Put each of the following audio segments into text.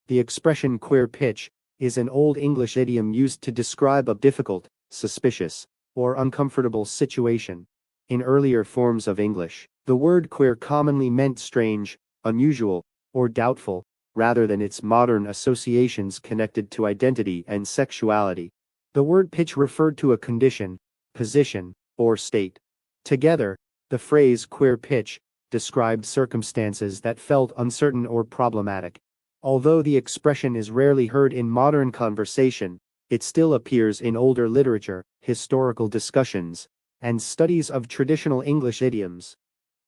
The expression queer pitch is an Old English idiom used to describe a difficult, suspicious, or uncomfortable situation. In earlier forms of English, the word queer commonly meant strange, unusual, or doubtful, rather than its modern associations connected to identity and sexuality. The word pitch referred to a condition, position, or state. Together, the phrase queer pitch described circumstances that felt uncertain or problematic. Although the expression is rarely heard in modern conversation, it still appears in older literature, historical discussions, and studies of traditional English idioms.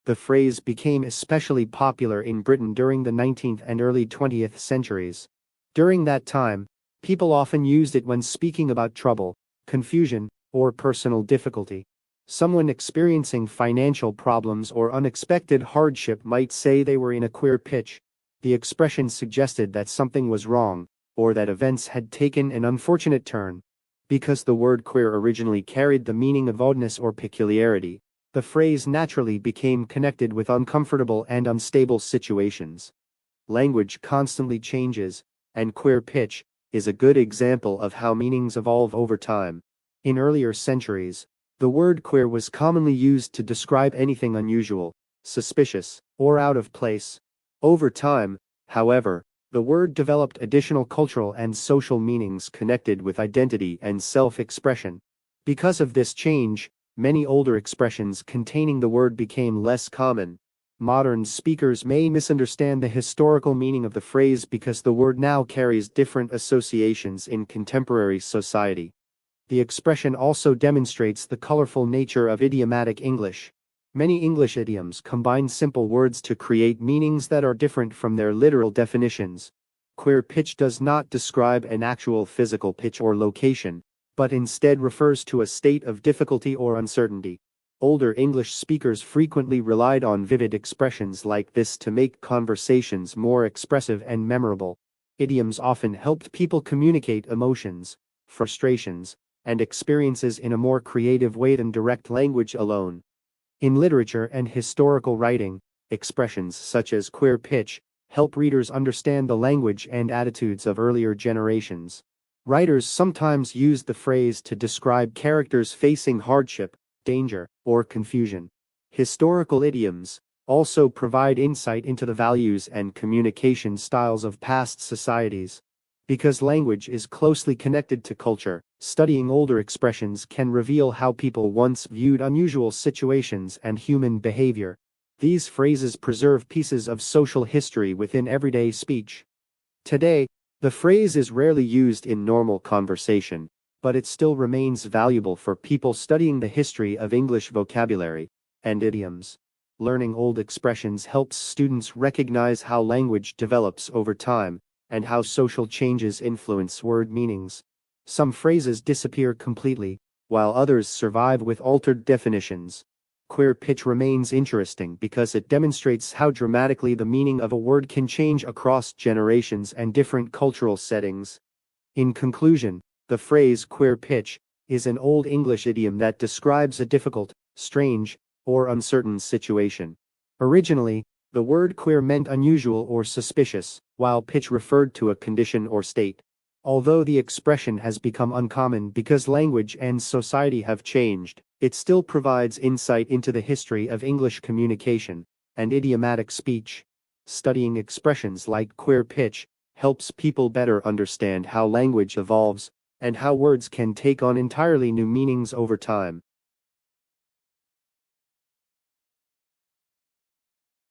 The phrase became especially popular in Britain during the 19th and early 20th centuries. During that time, people often used it when speaking about trouble, confusion, or personal difficulty. Someone experiencing financial problems or unexpected hardship might say they were in a queer pitch. The expression suggested that something was wrong, or that events had taken an unfortunate turn. Because the word queer originally carried the meaning of oddness or peculiarity, the phrase naturally became connected with uncomfortable and unstable situations. Language constantly changes, and queer pitch is a good example of how meanings evolve over time. In earlier centuries, the word queer was commonly used to describe anything unusual, suspicious, or out of place. Over time, however, the word developed additional cultural and social meanings connected with identity and self-expression. Because of this change, many older expressions containing the word became less common. Modern speakers may misunderstand the historical meaning of the phrase because the word now carries different associations in contemporary society. The expression also demonstrates the colorful nature of idiomatic English. Many English idioms combine simple words to create meanings that are different from their literal definitions. Queer pitch does not describe an actual physical pitch or location, but instead refers to a state of difficulty or uncertainty. Older English speakers frequently relied on vivid expressions like this to make conversations more expressive and memorable. Idioms often helped people communicate emotions, frustrations, and experiences in a more creative way than direct language alone. In literature and historical writing, expressions such as queer pitch help readers understand the language and attitudes of earlier generations. Writers sometimes used the phrase to describe characters facing hardship, danger, or confusion. Historical idioms also provide insight into the values and communication styles of past societies. Because language is closely connected to culture, studying older expressions can reveal how people once viewed unusual situations and human behavior. These phrases preserve pieces of social history within everyday speech. Today, the phrase is rarely used in normal conversation, but it still remains valuable for people studying the history of English vocabulary and idioms. Learning old expressions helps students recognize how language develops over time and how social changes influence word meanings. Some phrases disappear completely, while others survive with altered definitions. Queer pitch remains interesting because it demonstrates how dramatically the meaning of a word can change across generations and different cultural settings. In conclusion, the phrase queer pitch is an Old English idiom that describes a difficult, strange, or uncertain situation. Originally, the word queer meant unusual or suspicious, while pitch referred to a condition or state. Although the expression has become uncommon because language and society have changed, it still provides insight into the history of English communication and idiomatic speech. Studying expressions like queer pitch helps people better understand how language evolves and how words can take on entirely new meanings over time.